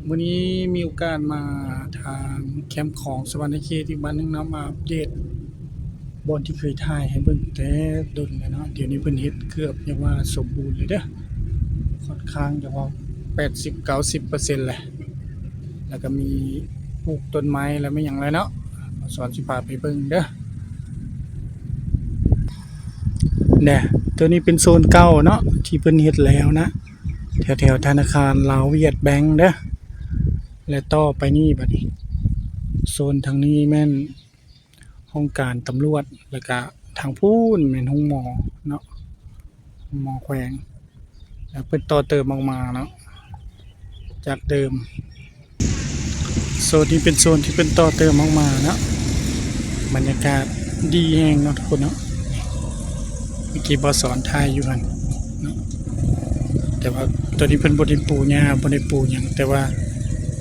มื้อนี้มีโอกาสมาทางแคมป์ของสวรรณเขตอีกบ้านนึงเนาะมาอัปเดตบ่อนที่เคยถ่ายให้เบิ่งแต่ดนแล้วเนาะเดี๋ยวนี้เพิ่นเฮ็ดเกือบอย่างว่าสมบูรณ์เลยเด้อค่อนข้างจะว่า 80-90% แหละแล้วก็มีปลูกต้นไม้แล้วไม่หยังเลยเนาะสอนสิพาไปเบิ่งเด้อเนี่ยตัวนี้เป็นโซนเก่าเนาะที่เพิ่นเฮ็ดแล้วนะแถวๆธนาคารลาวเวียดแบงค์เด้อและต่อไปนี่บัดนี้โซนทางนี้แม่นห้องการตำรวจแล้วก็ทางพู้นแม่นห้องหมอเนาะหมอแขวงแล้วเพิ่นต่อเติมออกมาเนาะจากเดิมโซนนี้เป็นโซนที่เพิ่นต่อเติมออกมาเนาะบรรยากาศดีแฮงเนาะทุกคนเนาะเมื่อกี้บ่สอนถ่ายอยู่หั่นเนาะแต่ว่าตัวนี้เพิ่นบ่ได้ปูหญ้าบ่ได้ปูหยังแต่ว่า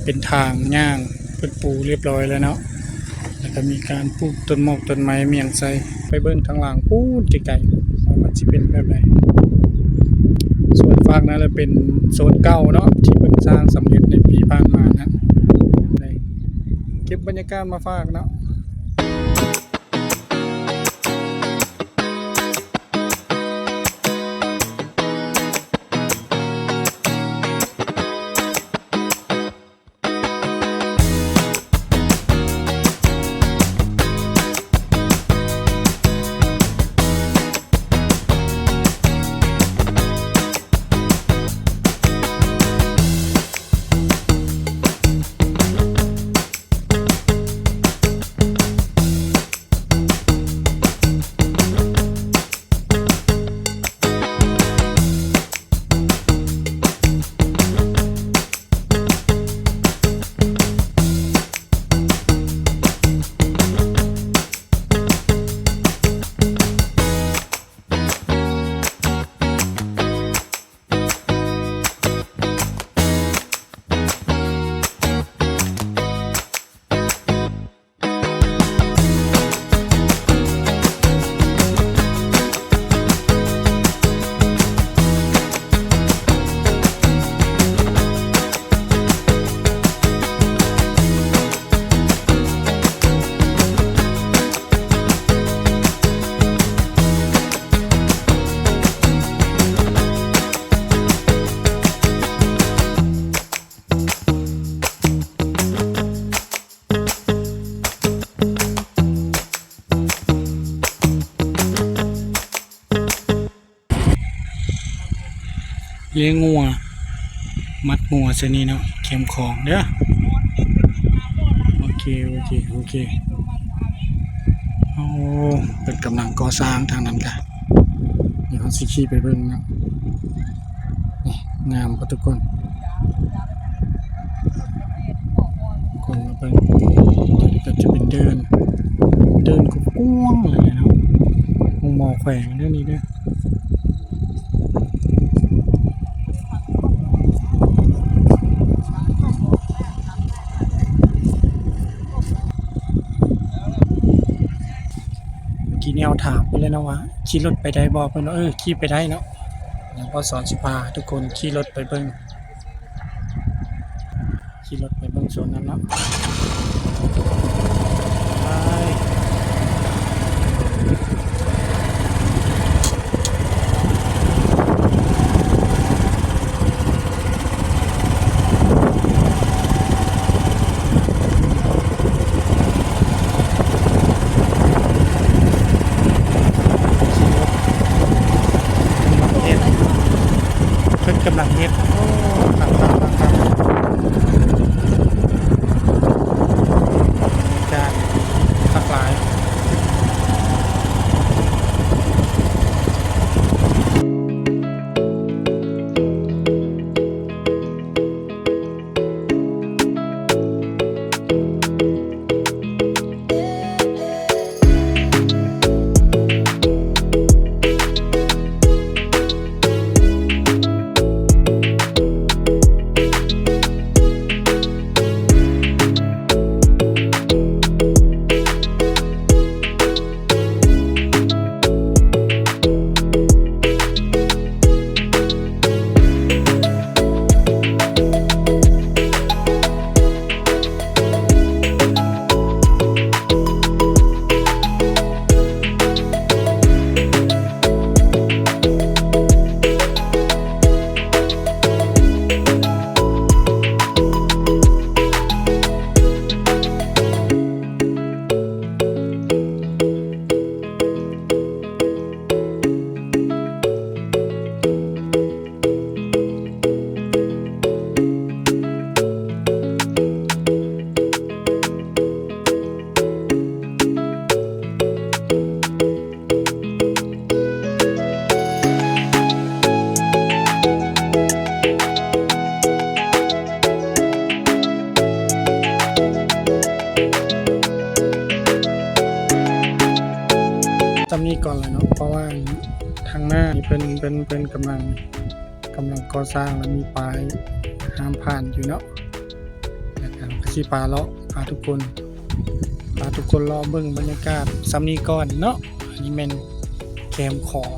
เป็นทางย่างเพิ่นปูเรียบร้อยแล้วเนาะแล้วก็มีการปลูกต้นหมอกต้นไม้เมียงใส่ไปเบิ่งทางหลังพู้นไกลๆว่ามันสิเป็นแบบใดส่วนฝั่งนั้นแล้วเป็นโซนเก่าเนาะที่เพิ่นสร้างสำเร็จในปีผ่านมานะได้เก็บบรรยากาศมาฝากเนาะเลี้ยงงัวมัดงัวซะนี่เนาะเข็มของเด้อโอเคโอ้เป็นกำลังก่อสร้างทางนั้นกะนี่เฮาสิขี่ไปเบิ่งเนาะนี่งามบ่ทุกคนมาเบิ่งตัวนี้ก็จะเป็นเดินกว้างเลยเนาะหมอแขวงเด้อนี่เด้อกี่แนวถามไปเลยนะว่าขี่รถไปได้บ่เพิ่นว่าขี่ไปได้เนาะเดี๋ยวพอสอนสิพาทุกคนขี่รถไปเบิ่งโซนนั้นเนาะกำลังเฮ็ดครับ ำนี้ก่อนเลยเนาะเพราะว่าทางหน้านี่เป็นกำลังก่อสร้างแล้วมีป้ายห้ามผ่านอยู่เนาะแล้วก็สิพาเลาะพาทุกคนรอเบิ่งบรรยากาศซ้ำนี้ก่อนเนาะอันนี้แม่นแคมป์ของ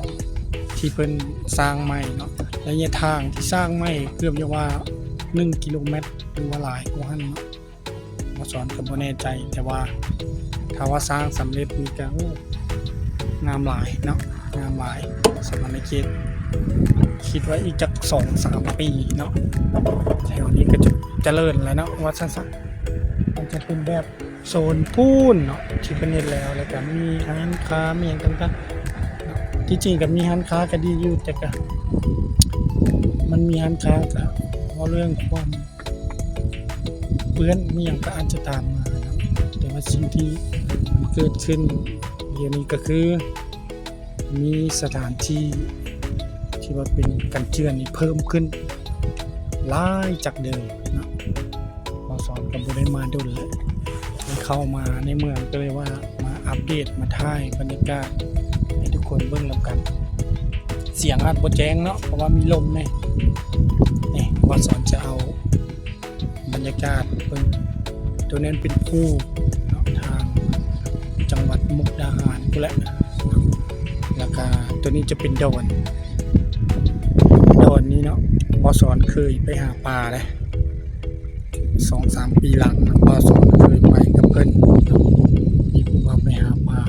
ที่เพิ่นสร้างใหม่เนาะระยะทางที่สร้างใหม่เกือบจะว่า1 กิโลเมตรหรือว่าหลายกว่านั้นเนาะบ่สอนก็บ่แน่ใจแต่ว่าถ้าว่าสร้างสำเร็จนี่ก็งามหลายเนาะงามหลายสำหรับในเขตคิดว่าอีกจัก 2-3 ปีเนาะแถวนี้ก็จะเจริญแล้วเนาะว่าซั่นๆมันจะเป็นแบบโซนพูนเนาะที่เป็นเฮ็ดแล้วก็มีร้านค้ามีหยังต่างๆเนาะที่จริงก็มีร้านค้าก็ดีอยู่แต่ก็มันมีร้านค้าก็เพราะเรื่องความเปื้อนมีหยังก็อาจจะตามมาเนาะแต่ว่าสิ่งที่มันเกิดขึ้นเดี๋ยวนี้ก็คือมีสถานที่ที่ว่าเป็นกันเจือนนี่เพิ่มขึ้นหลายจากเดิมเนาะพอสอนก็บ่ได้มาดนแล้วเข้ามาในเมืองก็เลยว่ามาอัปเดตมาถ่ายบรรยากาศให้ทุกคนเบิ่งนำกันเสียงอาจบ่แจ้งเนาะเพราะว่ามีลมนี่พอสอนจะเอาบรรยากาศเบิ่งตัวนั้นเป็นภูเนาะทางจังหวัดมุกดาหารพุ่นแหละแล้วก็ตัวนี้จะเป็นดอนนี้เนาะพอสอนเคยไปหาปลาเลย 2-3 ปีหลังพอสอนเคยไปกับเพิ่นมีผู้พาไปหาปลา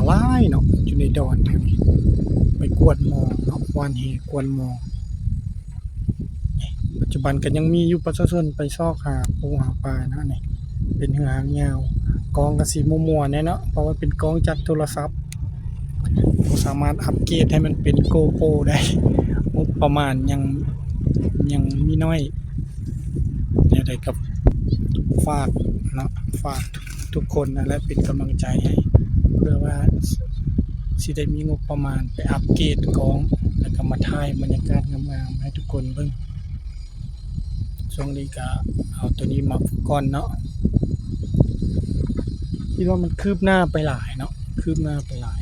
หลายเนาะอยู่ในดอนแถวนี้ไปกวดมองเนาะวานแหกวนมองปัจจุบันก็ยังมีอยู่ประชาชนไปซอกหาปูหาปลานะนี่เป็นเหือหางยาวกองกระสีมัวๆเนี่ยเนาะเพราะว่าเป็นกองจากโทรศัพท์สามารถอัปเกรดให้มันเป็น GoPro ได้งบประมาณยังมีน้อยเนี่ยได้กับฝากเนาะฝากทุกคนนะและเป็นกำลังใจให้เพื่อว่าสิได้มีงบประมาณไปอัปเกรดกองแล้วก็มาถ่ายบรรยากาศงามๆให้ทุกคนเบิ่งช่วงนี้ก็เอาตัวนี้มาก่อนเนาะคิดว่ามันคืบหน้าไปหลายเนาะคืบหน้าไปหลาย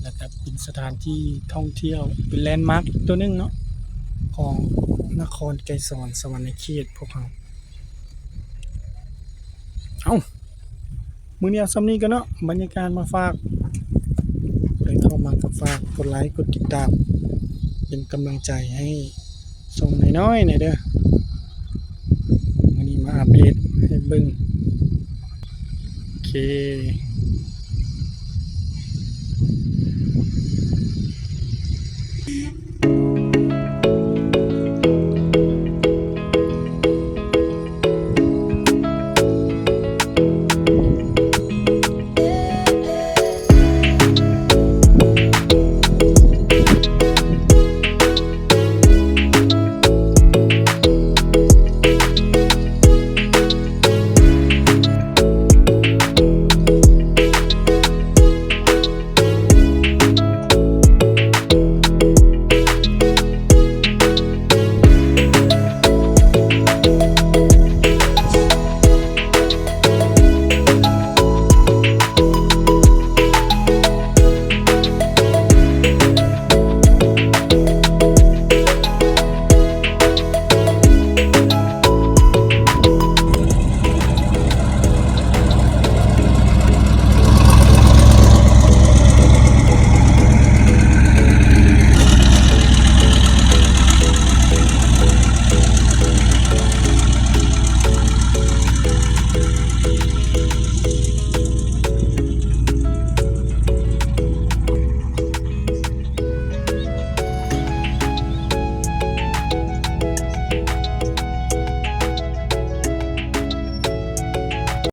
แล้วก็เป็นสถานที่ท่องเที่ยวเป็นแลนด์มาร์คตัวนึงเนาะของนครไกรสอนสวรรณเขตพวกเรามื้อนี้เอาซ้ำนี้กันเนาะบรรยากาศมาฝากเลยเข้ามาก็ฝากกดไลค์กดติดตามเป็นกำลังใจให้ส่งน้อยๆหน่อยเด้อมื้อนี้มาอัปเดตให้เบิ่งโอเค